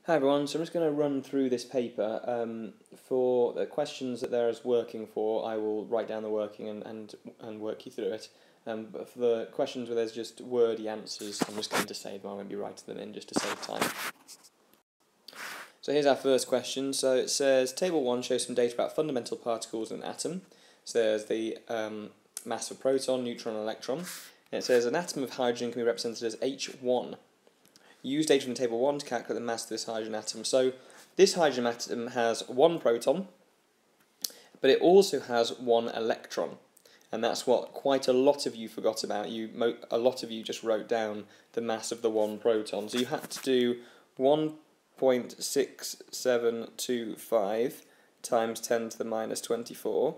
Hi everyone, so I'm just going to run through this paper. For the questions that there is working for, I will write down the working and work you through it. But for the questions where there's just wordy answers, I'm just going to save them. I won't be writing them in just to save time. So here's our first question. So it says, Table 1 shows some data about fundamental particles in an atom. So there's the mass of proton, neutron, and electron. And it says an atom of hydrogen can be represented as H1. Use data from Table 1 to calculate the mass of this hydrogen atom. So this hydrogen atom has one proton, but it also has one electron. And that's what quite a lot of you forgot about. A lot of you just wrote down the mass of the one proton. So you had to do 1.6725 times 10 to the minus 24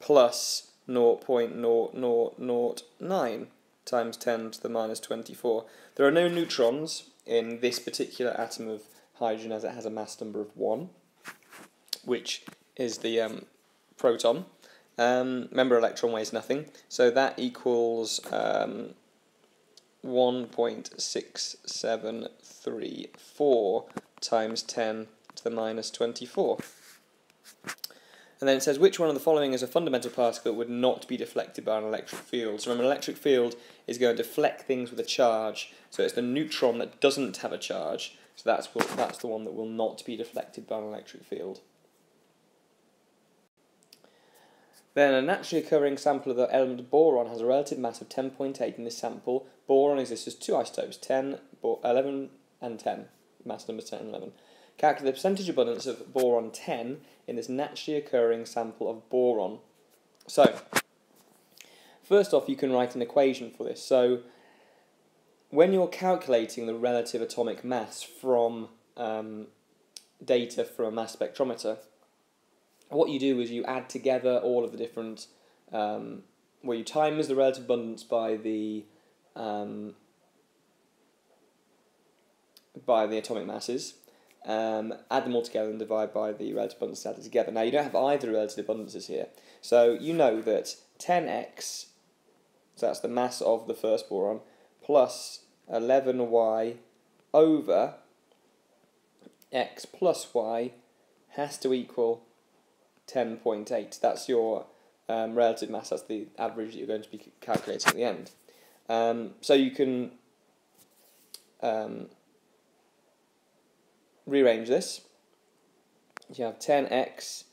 plus 0.0009 times 10 to the minus 24. There are no neutrons in this particular atom of hydrogen as it has a mass number of 1, which is the proton. Remember, electron weighs nothing, so that equals 1.6734 times 10 to the minus 24. And then it says, which one of the following is a fundamental particle that would not be deflected by an electric field? So remember, an electric field is going to deflect things with a charge. So it's the neutron that doesn't have a charge. So that's the one that will not be deflected by an electric field. Then a naturally occurring sample of the element boron has a relative mass of 10.8 in this sample. Boron exists as two isotopes, 11 and 10. Mass numbers 10 and 11. Calculate the percentage abundance of boron 10 in this naturally occurring sample of boron. So, first off, you can write an equation for this. So, when you're calculating the relative atomic mass from data from a mass spectrometer, what you do is you add together all of the different, where you times the relative abundance by the atomic masses, add them all together and divide by the relative abundances added together. Now you don't have either relative abundances here, so you know that 10x, so that's the mass of the first boron, plus 11y over x plus y has to equal 10.8. That's your relative mass, that's the average that you're going to be calculating at the end. So you can rearrange this. You have 10x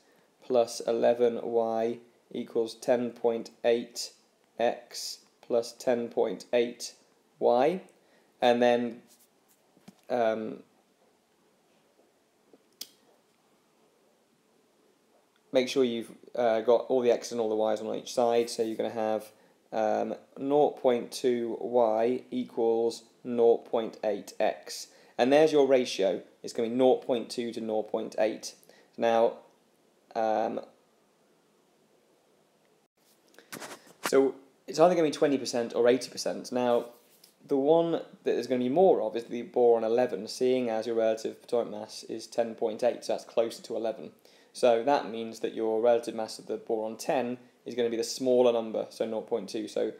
plus 11y equals 10.8x plus 10.8y, and then make sure you've got all the x's and all the y's on each side. So you're going to have 0.2y equals 0.8x. And there's your ratio. It's going to be 0.2 to 0.8. Now, so it's either going to be 20% or 80%. Now, the one that there's going to be more of is the boron 11, seeing as your relative atomic mass is 10.8, so that's closer to 11. So that means that your relative mass of the boron 10 is going to be the smaller number, so 0.2. So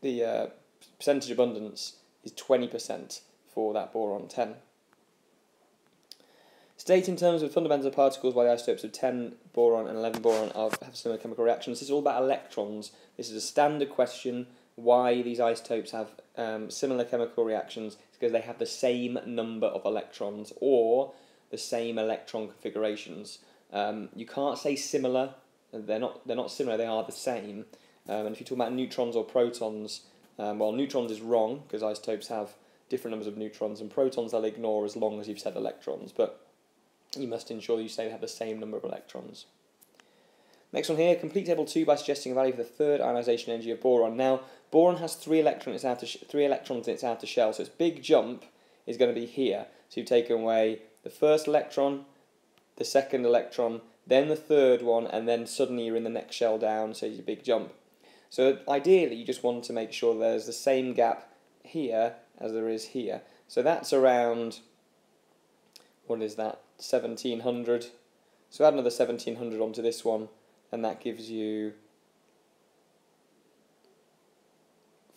the percentage abundance is 20% for that boron 10. State in terms of fundamental particles why the isotopes of 10 boron and 11 boron have similar chemical reactions. This is all about electrons. This is a standard question. Why these isotopes have similar chemical reactions? It's because they have the same number of electrons or the same electron configurations. You can't say similar. They're not similar. They are the same. And if you talk about neutrons or protons, well, neutrons is wrong because isotopes have different numbers of neutrons, and protons they'll ignore as long as you've said electrons. But you must ensure you say they have the same number of electrons. Next one here, complete table 2 by suggesting a value for the third ionization energy of boron. Now, boron has 3 electrons in its outer shell, so its big jump is going to be here. So you've taken away the first electron, the second electron, then the third one, and then suddenly you're in the next shell down, so your big jump. So ideally, you just want to make sure there's the same gap here as there is here. So that's around, what is that, 1700. So add another 1700 onto this one, and that gives you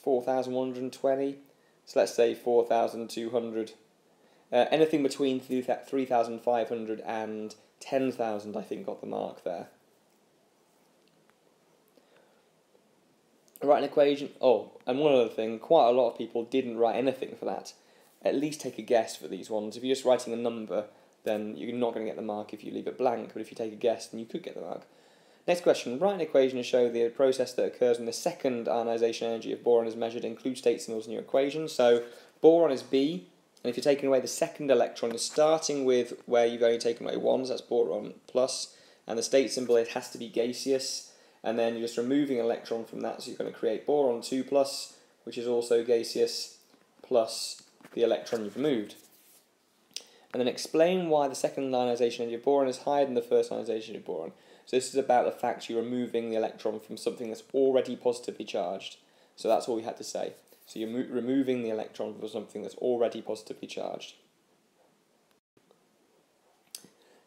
4,120. So let's say 4,200. Anything between 3,500 and 10,000, I think, got the mark there. Write an equation. Oh, and one other thing, quite a lot of people didn't write anything for that. At least take a guess for these ones. If you're just writing a number, then you're not going to get the mark if you leave it blank, but if you take a guess, then you could get the mark. Next question, write an equation to show the process that occurs when the second ionization energy of boron is measured. Include state symbols in your equation. So boron is B, and if you're taking away the second electron, you're starting with where you've only taken away one, so that's boron plus, and the state symbol, it has to be gaseous, and then you're just removing an electron from that, so you're going to create boron 2 plus, which is also gaseous, plus the electron you've removed. And then explain why the second ionization energy of boron is higher than the first ionization of boron. So this is about the fact you're removing the electron from something that's already positively charged. So that's all you had to say. So you're removing the electron from something that's already positively charged.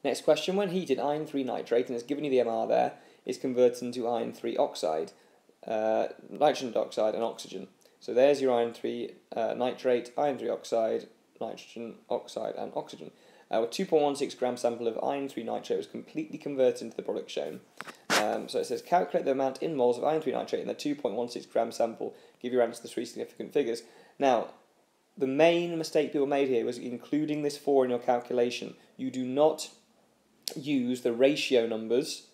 Next question, when heated, iron 3 nitrate, and it's given you the MR there, is converted into iron 3 oxide, nitrogen dioxide and oxygen. So there's your iron 3 nitrate, iron 3 oxide, nitrogen oxide and oxygen. A 2.16 gram sample of iron 3 nitrate was completely converted into the product shown. So it says calculate the amount in moles of iron 3 nitrate in the 2.16 gram sample, give your answer to the three significant figures. Now, the main mistake people made here was including this 4 in your calculation. You do not use the ratio numbers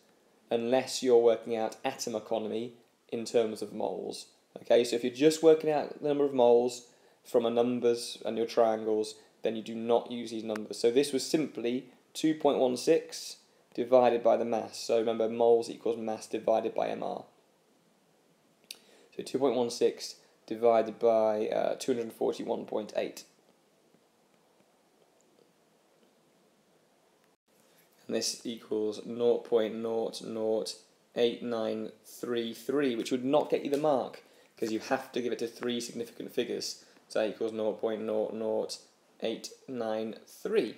unless you're working out atom economy in terms of moles. Okay, so if you're just working out the number of moles from a numbers and your triangles, then you do not use these numbers. So this was simply 2.16 divided by the mass. So remember, moles equals mass divided by MR. So 2.16 divided by 241.8. And this equals 0.008933, which would not get you the mark, because you have to give it to three significant figures. So that equals 0.00893.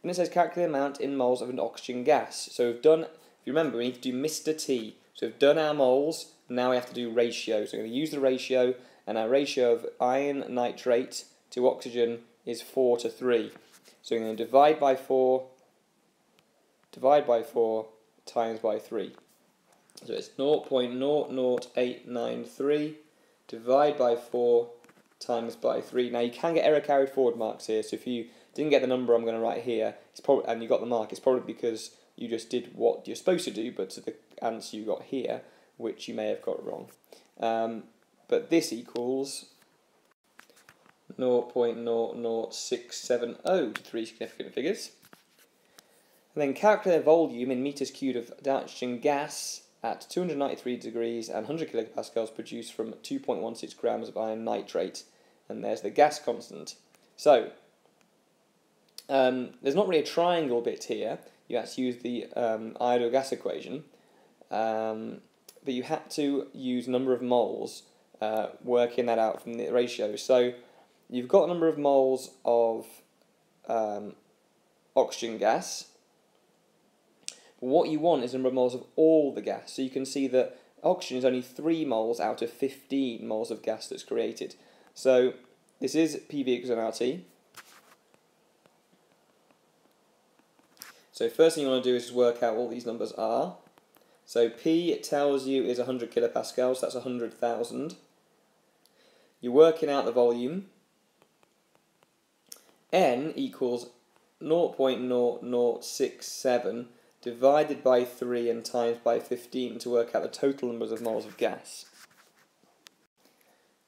And it says calculate the amount in moles of an oxygen gas. So we've done, if you remember, we need to do Mr. T. So we've done our moles, now we have to do ratio. So we're going to use the ratio, and our ratio of iron nitrate to oxygen is 4 to 3. So we're going to divide by 4 times by 3. So it's 0.00893 divide by 4 times by 3. Now you can get error carried forward marks here, so if you didn't get the number I'm going to write here, and you got the mark, it's probably because you just did what you're supposed to do, but to the answer you got here, which you may have got wrong. But this equals 0.00670 to three significant figures. And then calculate the volume in meters cubed of nitrogen gas at 293 degrees and 100 kilopascals produced from 2.16 grams of iron nitrate. And there's the gas constant. So, there's not really a triangle bit here. You have to use the ideal gas equation. But you had to use number of moles, working that out from the ratio. So, you've got a number of moles of oxygen gas. But what you want is the number of moles of all the gas. So you can see that oxygen is only 3 moles out of 15 moles of gas that's created. So this is PV equals nRT. So first thing you want to do is just work out what these numbers are. So P, it tells you, is 100 kilopascals, that's 100,000. You're working out the volume. N equals 0.0067 divided by 3 and times by 15 to work out the total numbers of moles of gas,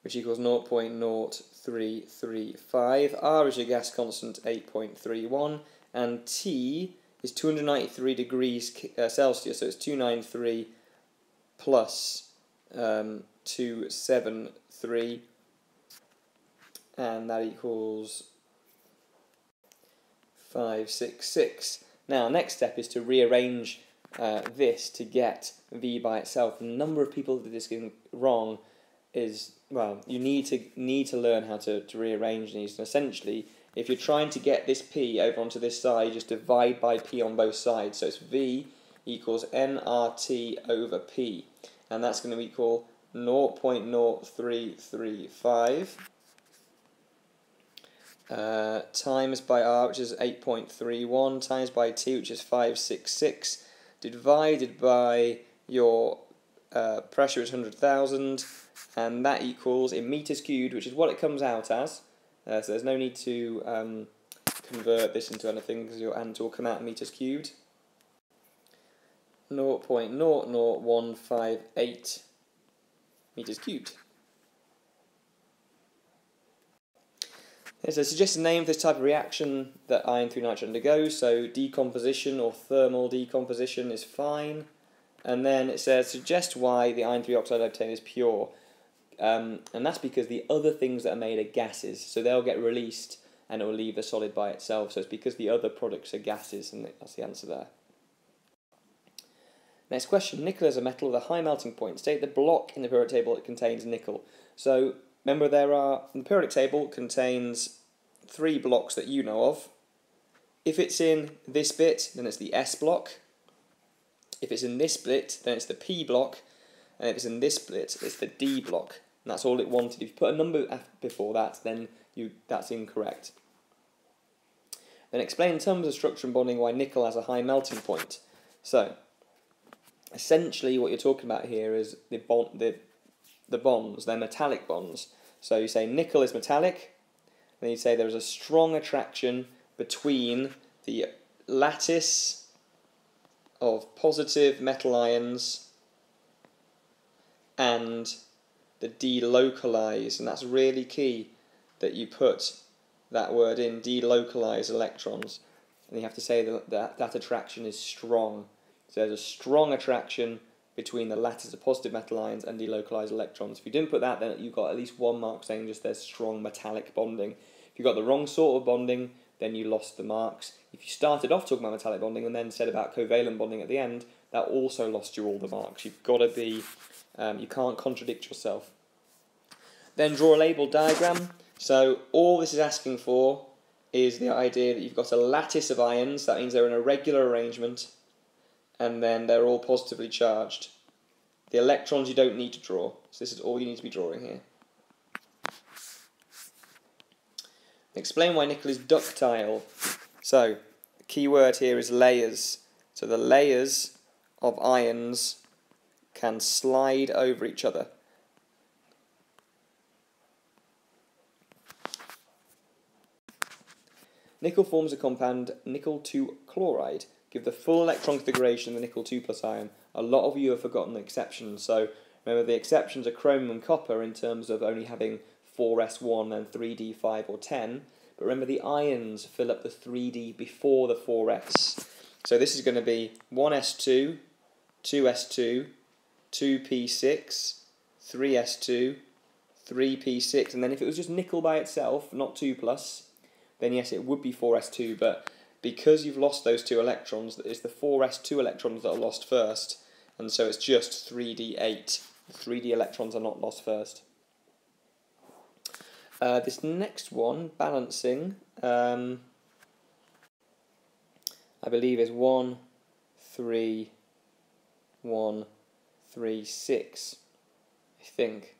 which equals 0.0335. R is your gas constant, 8.31, and T is 293 degrees Celsius, so it's 293 plus 273, and that equals 566. Now, next step is to rearrange this to get V by itself. The number of people that did this wrong is, well, you need to learn how to rearrange these. And essentially, if you're trying to get this P over onto this side, just divide by P on both sides. So it's V equals nRT over P. And that's going to equal 0.0335 times by R, which is 8.31, times by T, which is 566, divided by your pressure is 100,000, and that equals, in meters cubed, which is what it comes out as, so there's no need to convert this into anything because your answer will come out in meters cubed, 0.00158 meters cubed. So suggest a name for this type of reaction that iron 3 nitrate undergoes. So decomposition or thermal decomposition is fine. And then it says suggest why the iron 3 oxide obtained is pure. And that's because the other things that are made are gases. So they'll get released and it will leave the solid by itself. So it's because the other products are gases, and that's the answer there. Next question. Nickel is a metal with a high melting point. State the block in the periodic table that contains nickel. So remember, the periodic table contains 3 blocks that you know of. If it's in this bit, then it's the S block. If it's in this bit, then it's the P block. And if it's in this bit, it's the D block. And that's all it wanted. If you put a number before that, then that's incorrect. Then explain in terms of structure and bonding why nickel has a high melting point. So essentially what you're talking about here is the bonds, they're metallic bonds. So you say nickel is metallic, then you say there's a strong attraction between the lattice of positive metal ions and the delocalized, and that's really key that you put that word in, delocalized electrons, and you have to say that attraction is strong. So there's a strong attraction between the lattice of positive metal ions and delocalized electrons. If you didn't put that, then you've got at least 1 mark saying just there's strong metallic bonding. If you got the wrong sort of bonding, then you lost the marks. If you started off talking about metallic bonding and then said about covalent bonding at the end, that also lost you all the marks. You've got to be, you can't contradict yourself. Then draw a labeled diagram. So all this is asking for is the idea that you've got a lattice of ions, that means they're in a regular arrangement, and then they're all positively charged. The electrons you don't need to draw, so this is all you need to be drawing here. Explain why nickel is ductile. So the key word here is layers. So the layers of ions can slide over each other. Nickel forms a compound nickel 2 chloride. Give the full electron configuration of the nickel 2 plus ion. A lot of you have forgotten the exceptions. So remember, the exceptions are chromium and copper in terms of only having 4s1 and 3d 5 or 10. But remember, the ions fill up the 3d before the 4s. So this is going to be 1s2, 2s2, 2p6, 3s2, 3p6. And then if it was just nickel by itself, not 2 plus, then yes, it would be 4s2, but because you've lost those 2 electrons, it's the 4s2 electrons that are lost first, and so it's just 3d8. The 3d electrons are not lost first. This next one, balancing, I believe is 1, 3, 1, 3, 6, I think.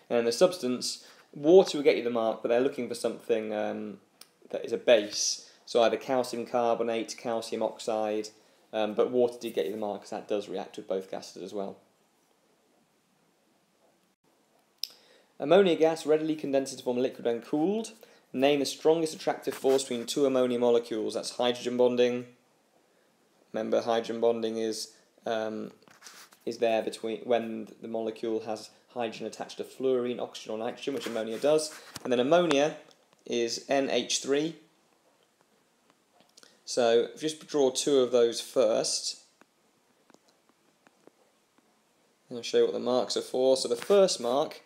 And the substance, water will get you the mark, but they're looking for something that is a base, so either calcium carbonate, calcium oxide, but water did get you the mark because that does react with both gases as well. Ammonia gas readily condenses to form a liquid when cooled. Name the strongest attractive force between 2 ammonia molecules. That's hydrogen bonding. Remember, hydrogen bonding is there between when the molecule has hydrogen attached to fluorine, oxygen or nitrogen, which ammonia does. And then ammonia is NH3. So just draw 2 of those first. And I'll show you what the marks are for. So the first mark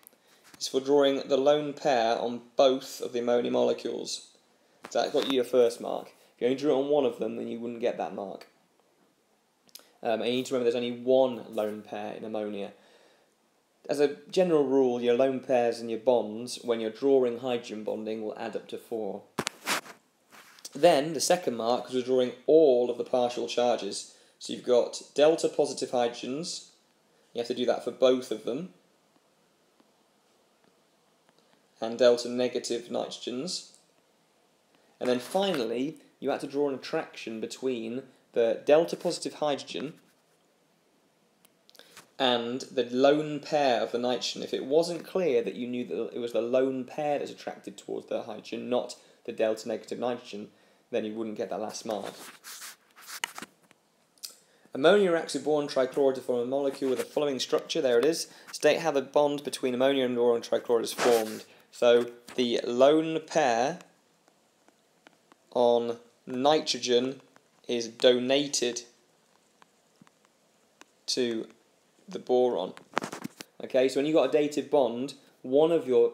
is for drawing the lone pair on both of the ammonia molecules. So that got you your first mark. If you only drew it on one of them, then you wouldn't get that mark. And you need to remember there's only 1 lone pair in ammonia. As a general rule, your lone pairs and your bonds, when you're drawing hydrogen bonding, will add up to 4. Then, the second mark, because we're drawing all of the partial charges. So you've got delta positive hydrogens. You have to do that for both of them. and delta negative nitrogens. And then finally, you had to draw an attraction between the delta positive hydrogen and the lone pair of the nitrogen. If it wasn't clear that you knew that it was the lone pair that's attracted towards the hydrogen, not the delta negative nitrogen, then you wouldn't get that last mark. Ammonia reacts with boron trichloride to form a molecule with the following structure. There it is. State how the bond between ammonia and boron trichloride is formed. So the lone pair on nitrogen is donated to the boron. Okay, so when you've got a dated bond, one of your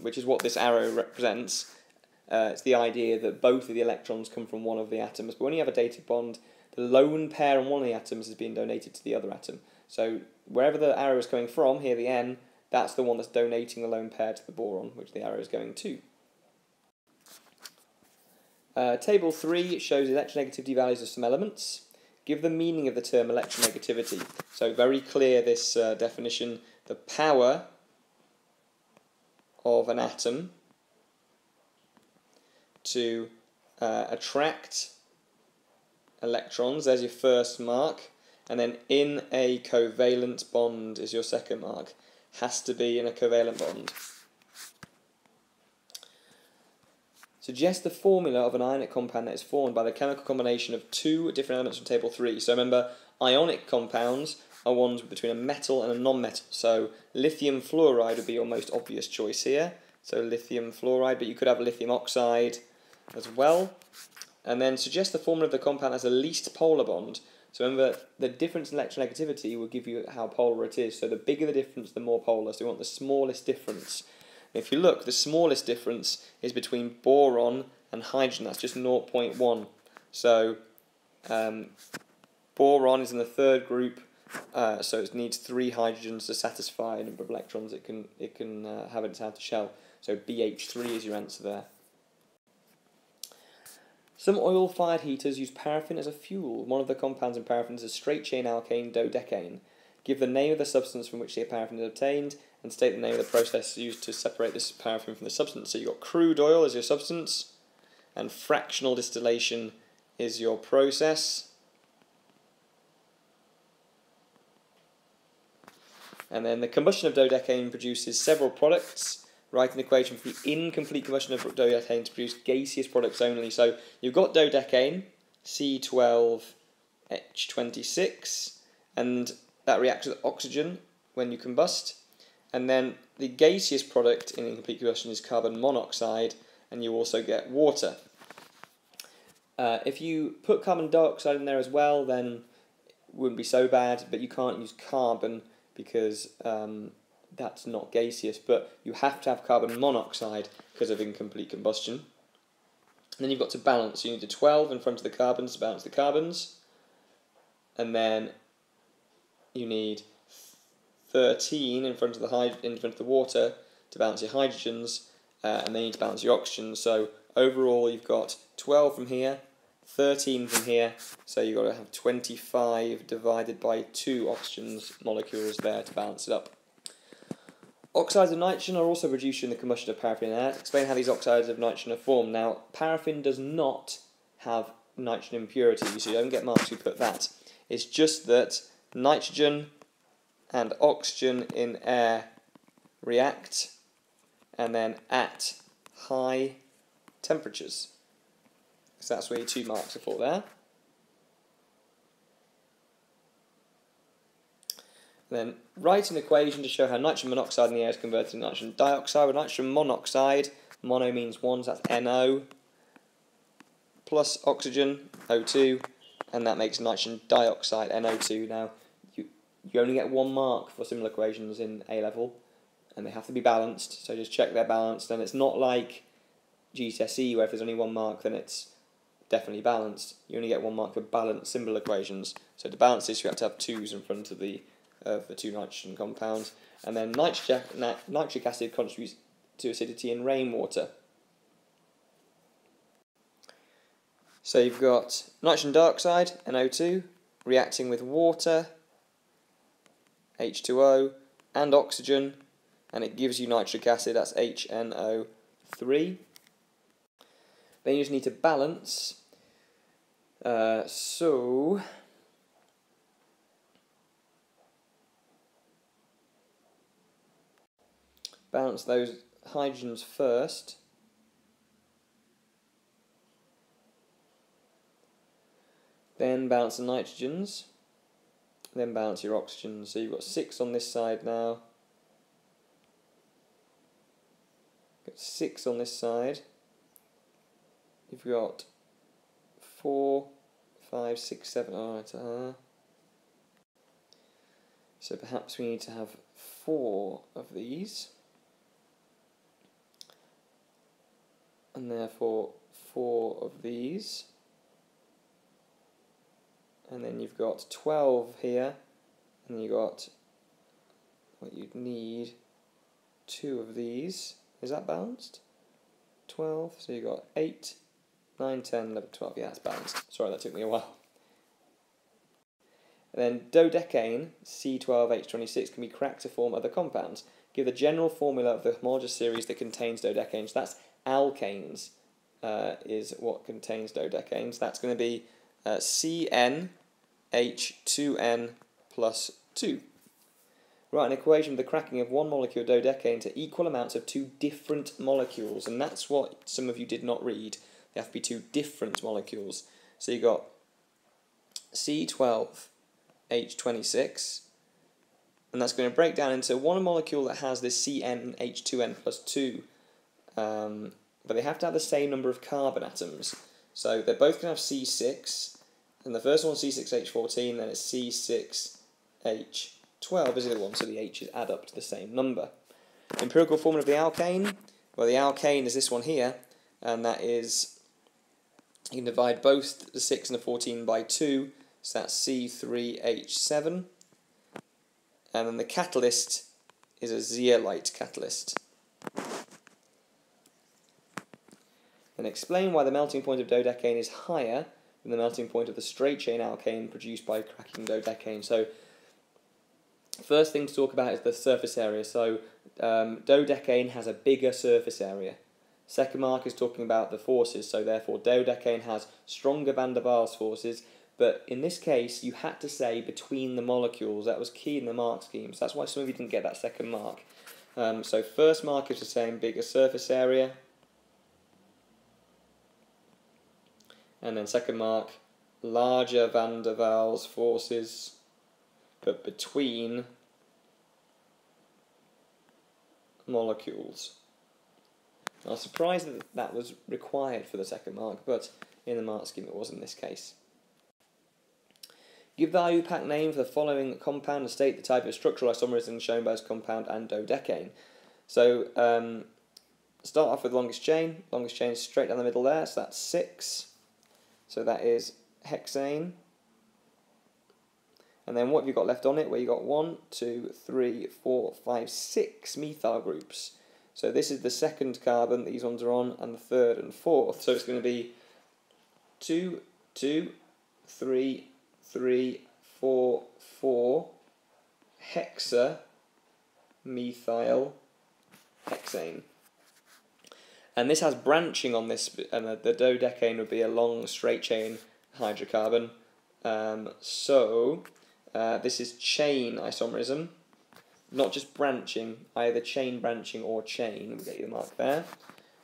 which is what this arrow represents, it's the idea that both of the electrons come from one of the atoms. But when you have a dated bond, the lone pair on one of the atoms is being donated to the other atom. So wherever the arrow is coming from, here the N, that's the one that's donating the lone pair to the boron, which the arrow is going to. Table 3 shows electronegativity values of some elements. Give the meaning of the term electronegativity. So very clear, this definition. The power of an atom to attract electrons, there's your first mark, and then in a covalent bond is your second mark. Has to be in a covalent bond. Suggest the formula of an ionic compound that is formed by the chemical combination of two different elements from table 3. So remember, ionic compounds are ones between a metal and a non-metal. So lithium fluoride would be your most obvious choice here. So lithium fluoride, but you could have lithium oxide as well. And then suggest the formula of the compound as a least polar bond. So remember, the difference in electronegativity will give you how polar it is. So the bigger the difference, the more polar. So we want the smallest difference. If you look, the smallest difference is between boron and hydrogen. That's just 0.1. So boron is in the third group, so it needs 3 hydrogens to satisfy the number of electrons it can have in its outer shell. So BH3 is your answer there. Some oil-fired heaters use paraffin as a fuel. One of the compounds in paraffin is a straight-chain alkane dodecane. Give the name of the substance from which the paraffin is obtained and state the name of the process used to separate this paraffin from the substance. So you've got crude oil as your substance, and fractional distillation is your process. And then the combustion of dodecane produces several products. Write an equation for the incomplete combustion of dodecane to produce gaseous products only. So you've got dodecane, C12H26, and that reacts with oxygen when you combust. And then the gaseous product in incomplete combustion is carbon monoxide, and you also get water. If you put carbon dioxide in there as well, then it wouldn't be so bad, but you can't use carbon because that's not gaseous, but you have to have carbon monoxide because of incomplete combustion. And then you've got to balance. You need a 12 in front of the carbons to balance the carbons, and then you need 13 in front of the water to balance your hydrogens, and then you need to balance your oxygens. So overall, you've got 12 from here, 13 from here. So you've got to have 25 divided by 2 oxygens molecules there to balance it up. Oxides of nitrogen are also produced during the combustion of paraffin and air. Explain how these oxides of nitrogen are formed. Now, paraffin does not have nitrogen impurity, so you don't get marks if you put that. It's just that nitrogen and oxygen in air react, and then at high temperatures. So that's where your 2 marks are for there. And then write an equation to show how nitrogen monoxide in the air is converted to nitrogen dioxide. With nitrogen monoxide, mono means 1, so that's NO, plus oxygen, O2, and that makes nitrogen dioxide, NO2. Now, you only get 1 mark for similar equations in A level, and they have to be balanced, so just check they're balanced. And it's not like GCSE where if there's only 1 mark then it's definitely balanced. You only get 1 mark for balanced simple equations. So to balance this you have to have 2's in front of the 2 nitrogen compounds. And then nitric acid contributes to acidity in rainwater. So you've got nitrogen dioxide, NO2, reacting with water, H2O, and oxygen and it gives you nitric acid, that's HNO3. Then you just need to balance, so balance those hydrogens first. Then balance the nitrogens. Then balance your oxygens. So you've got 6 on this side now. Got 6 on this side. You've got 4, 5, 6, 7. Alright. So perhaps we need to have 4 of these. And therefore 4 of these. And then you've got 12 here, and you've got what you'd need, 2 of these. Is that balanced? 12, so you've got 8, 9, 10, 11, 12. Yeah, that's balanced. Sorry, that took me a while. And then dodecane, C12H26, can be cracked to form other compounds. Give the general formula of the homologous series that contains dodecanes. So that's alkanes, is what contains dodecanes. That's going to be CnH2n plus 2. Write an equation of the cracking of one molecule of dodecane to equal amounts of 2 different molecules, and that's what some of you did not read. They have to be 2 different molecules. So you got C12H26, and that's going to break down into one molecule that has this CnH2n plus 2, but they have to have the same number of carbon atoms. So they're both going to have C6, and the first one's C6H14, then it's C6H12 is the other one, so the H's add up to the same number. Empirical formula of the alkane, well, the alkane is this one here, and that is, you can divide both the 6 and the 14 by 2, so that's C3H7, and then the catalyst is a zeolite catalyst. And explain why the melting point of dodecane is higher than the melting point of the straight chain alkane produced by cracking dodecane. So, first thing to talk about is the surface area. So, dodecane has a bigger surface area. Second mark is talking about the forces, so therefore dodecane has stronger van der Waals forces, but in this case you had to say between the molecules. That was key in the mark scheme, so that's why some of you didn't get that second mark. So first mark is the same, bigger surface area. And then second mark, larger van der Waals forces, but between molecules. I was surprised that that was required for the second mark, but in the mark scheme it was in this case. Give the IUPAC name for the following compound and state the type of structural isomerism shown by this compound and dodecane. So, start off with longest chain. Longest chain is straight down the middle there, so that's 6. So that is hexane. And then what have you got left on it? Well, you got 1, 2, 3, 4, 5, 6 methyl groups. So this is the second carbon that these ones are on, and the third and fourth. So it's going to be 2, 2, 3, 3, 4, 4, hexa, methyl, hexane. And this has branching on this, and the dodecane would be a long straight chain hydrocarbon. This is chain isomerism, not just branching, either chain branching or chain. We'll get you the mark there.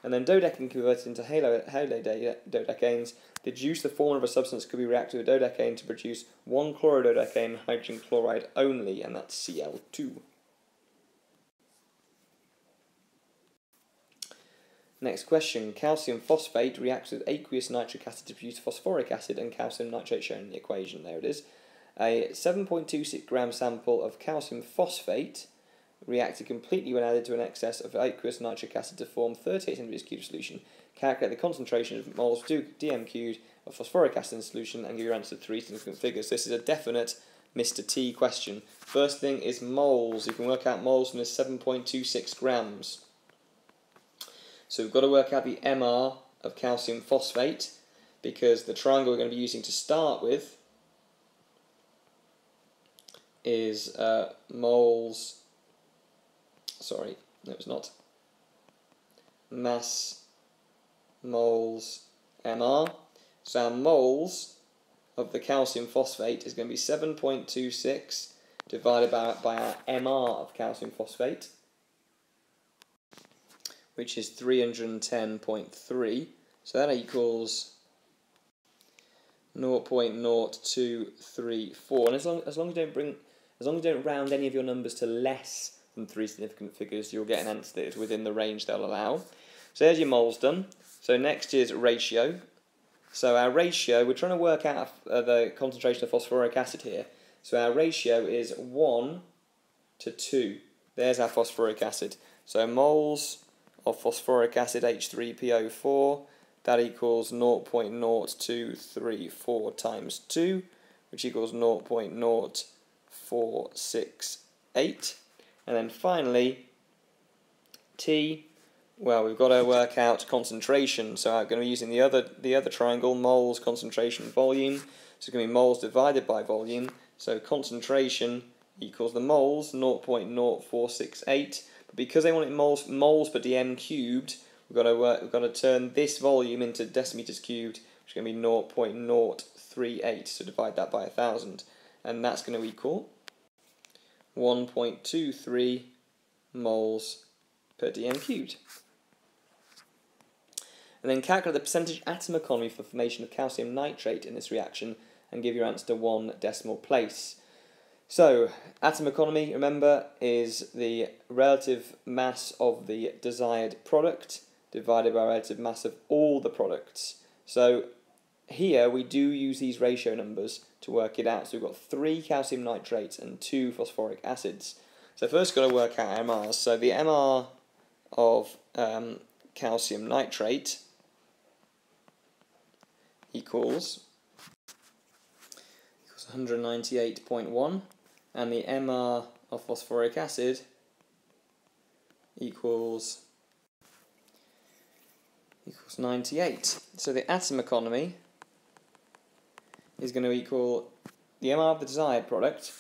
And then dodecane converted into halododecanes. The juice, the formula of a substance, could be reacted with dodecane to produce 1 chlorododecane hydrogen chloride only, and that's Cl2. Next question. Calcium phosphate reacts with aqueous nitric acid to produce phosphoric acid and calcium nitrate shown in the equation. There it is. A 7.26 gram sample of calcium phosphate reacted completely when added to an excess of aqueous nitric acid to form 38 centimeters cubed solution. Calculate the concentration of moles dm cubed of phosphoric acid in solution and give your answer to 3 significant figures. This is a definite Mr. T question. First thing is moles. You can work out moles from this 7.26 grams. So we've got to work out the MR of calcium phosphate, because the triangle we're going to be using to start with is sorry, no it's not, mass moles MR. So our moles of the calcium phosphate is going to be 7.26 divided by our MR of calcium phosphate, which is 310.3. So that equals 0.0234. And as long as you don't round any of your numbers to less than 3 significant figures, you'll get an answer that is within the range they'll allow. So there's your moles done. So next is ratio. So our ratio, we're trying to work out the concentration of phosphoric acid here. So our ratio is 1 to 2. There's our phosphoric acid. So moles of phosphoric acid, H3PO4, that equals 0.0234 times 2, which equals 0.0468. And then finally, T, well, we've got to work out concentration. So I'm going to be using the other triangle, moles, concentration, volume. So it's going to be moles divided by volume. So concentration equals the moles, 0.0468. But because they want it moles per dm cubed, we've got to turn this volume into decimeters cubed, which is going to be 0.038. So divide that by 1,000, and that's going to equal 1.23 moles per dm cubed. And then calculate the percentage atom economy for the formation of calcium nitrate in this reaction and give your answer to 1 decimal place. So, atom economy, remember, is the relative mass of the desired product divided by relative mass of all the products. So, here we do use these ratio numbers to work it out. So we've got 3 calcium nitrates and 2 phosphoric acids. So first we've got to work out MRs. So the MR of calcium nitrate equals 198.1, and the MR of phosphoric acid equals 98. So the atom economy is going to equal the MR of the desired product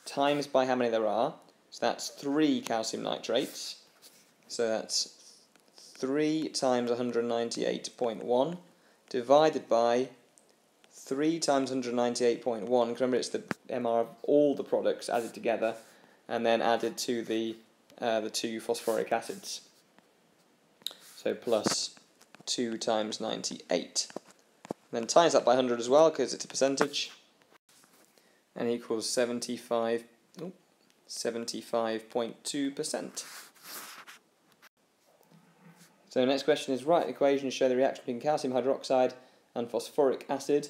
times by how many there are. So that's 3 calcium nitrates. So that's 3 times 198.1 divided by 3 times 198.1, because remember it's the MR of all the products added together, and then added to the 2 phosphoric acids. So plus 2 times 98. And then times that by 100 as well, because it's a percentage, and equals 75.2%. So the next question is, write equations show the reaction between calcium hydroxide and phosphoric acid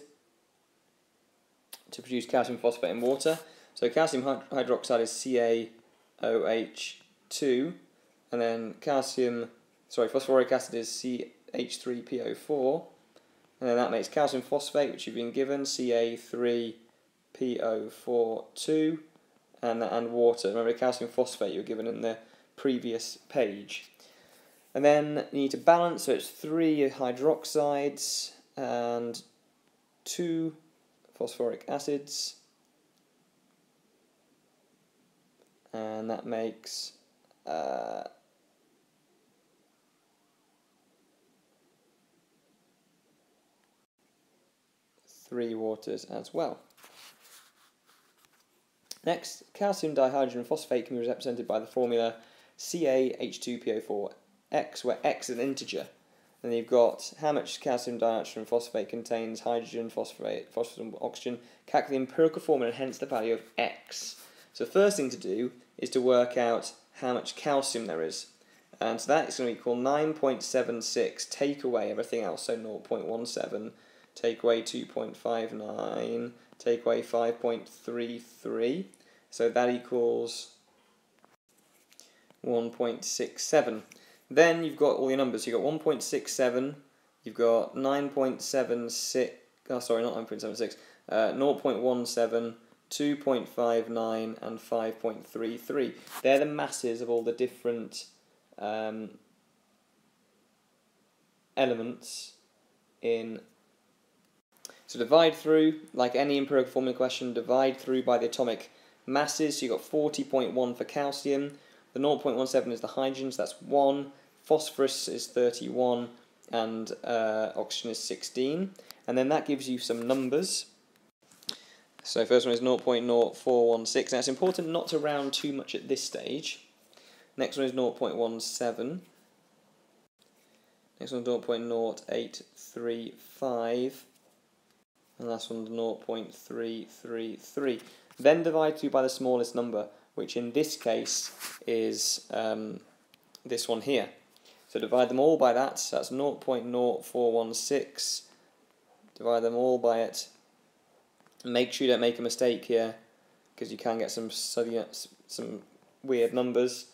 to produce calcium phosphate in water. So calcium hydroxide is CaOH2, and then phosphoric acid is CH3PO4, and then that makes calcium phosphate, which you've been given, Ca3PO42, and water. Remember, calcium phosphate you were given in the previous page. And then you need to balance, so it's 3 hydroxides and 2 phosphoric acids, and that makes 3 waters as well. Next, calcium dihydrogen phosphate can be represented by the formula CaH2PO4X, where X is an integer. And you've got how much calcium dihydrogen phosphate contains hydrogen, phosphorus and oxygen. Calculate the empirical formula and hence the value of X. So the first thing to do is to work out how much calcium there is. And so that is going to equal 9.76, take away everything else, so 0.17, take away 2.59, take away 5.33. So that equals 1.67. Then you've got all your numbers. You've got 1.67, you've got 9.76, oh sorry, not 9.76, 0.17, 2.59 and 5.33. They're the masses of all the different elements in. So divide through, like any empirical formula question, divide through by the atomic masses. So you've got 40.1 for calcium, The 0.17 is the hydrogen, so that's 1. Phosphorus is 31, and oxygen is 16. And then that gives you some numbers. So first one is 0.0416. Now it's important not to round too much at this stage. Next one is 0.17. Next one is 0.0835. And last one is 0.333. Then divide through by the smallest number, which in this case is this one here. So divide them all by that, so that's 0.0416. Divide them all by it. Make sure you don't make a mistake here, because you can get some weird numbers.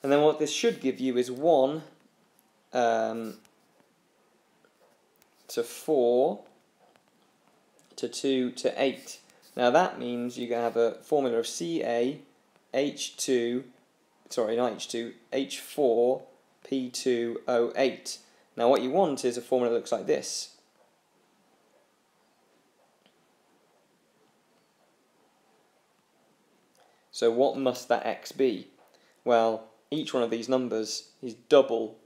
And then what this should give you is 1 to 4 to 2 to 8. Now that means you can have a formula of H4P2O8. Now what you want is a formula that looks like this. So what must that X be? Well, each one of these numbers is double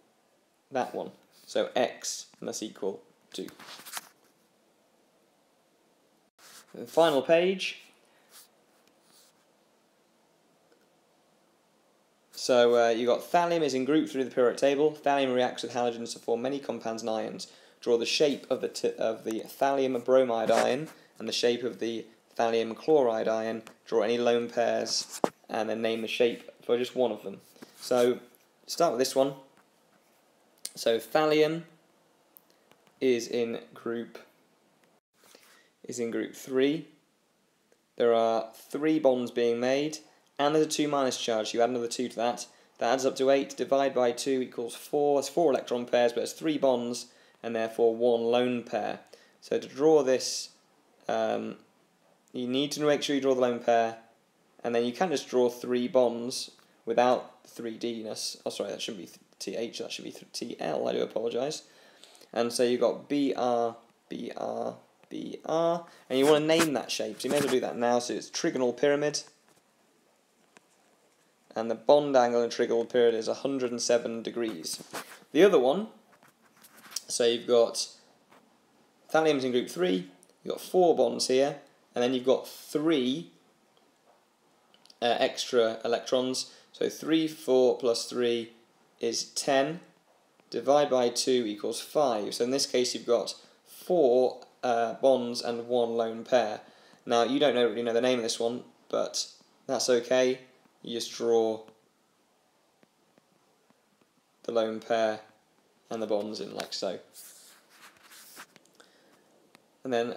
that one. So X must equal 2. The final page. So you've got thallium is in group 3 of the periodic table. Thallium reacts with halogens to form many compounds and ions. Draw the shape of the thallium bromide ion and the shape of the thallium chloride ion. Draw any lone pairs and then name the shape for just one of them. So start with this one. So thallium is in group 3. There are 3 bonds being made, and there's a 2 minus charge. You add another 2 to that. That adds up to 8. Divide by 2 equals 4. It's 4 electron pairs, but it's 3 bonds, and therefore 1 lone pair. So to draw this, you need to make sure you draw the lone pair, and then you can just draw 3 bonds without 3D-ness. Oh, sorry, that shouldn't be TH, that should be TL, I do apologise. And so you've got BR, BR, BR, and you want to name that shape, so you may as well do that now. So it's trigonal pyramid, and the bond angle in trigonal pyramid is 107 degrees. The other one, so you've got thallium's in group 3, you've got 4 bonds here, and then you've got 3 extra electrons, so 3, 4 plus 3 is 10, divide by 2 equals 5, so in this case you've got 4 bonds and 1 lone pair. Now you don't really know the name of this one, but that's okay. You just draw the lone pair and the bonds in like so. And then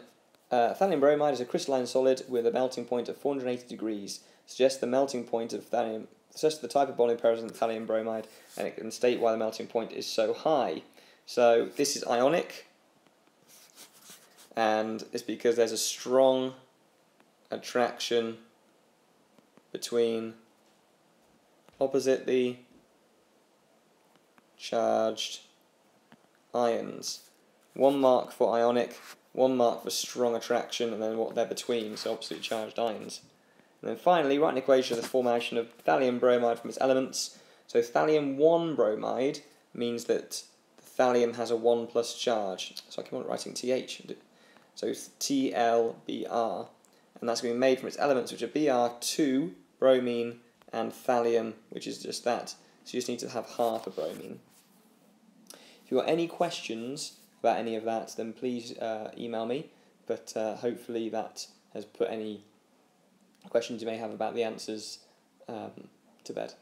thallium bromide is a crystalline solid with a melting point of 480 degrees. Suggests the melting point of thallium, suggests the type of bonding present in thallium bromide, and it can state why the melting point is so high. So this is ionic, and it's because there's a strong attraction between oppositely charged ions. 1 mark for ionic, 1 mark for strong attraction, and then what they're between, so oppositely charged ions. And then finally, write an equation of the formation of thallium bromide from its elements. So thallium 1 bromide means that the thallium has a 1 plus charge. So I keep on writing TH. So TLBr. And that's going to be made from its elements, which are Br2, bromine, and thallium, which is just that. So you just need to have half a bromine. If you've got any questions about any of that, then please email me. But hopefully that has put any questions you may have about the answers to bed.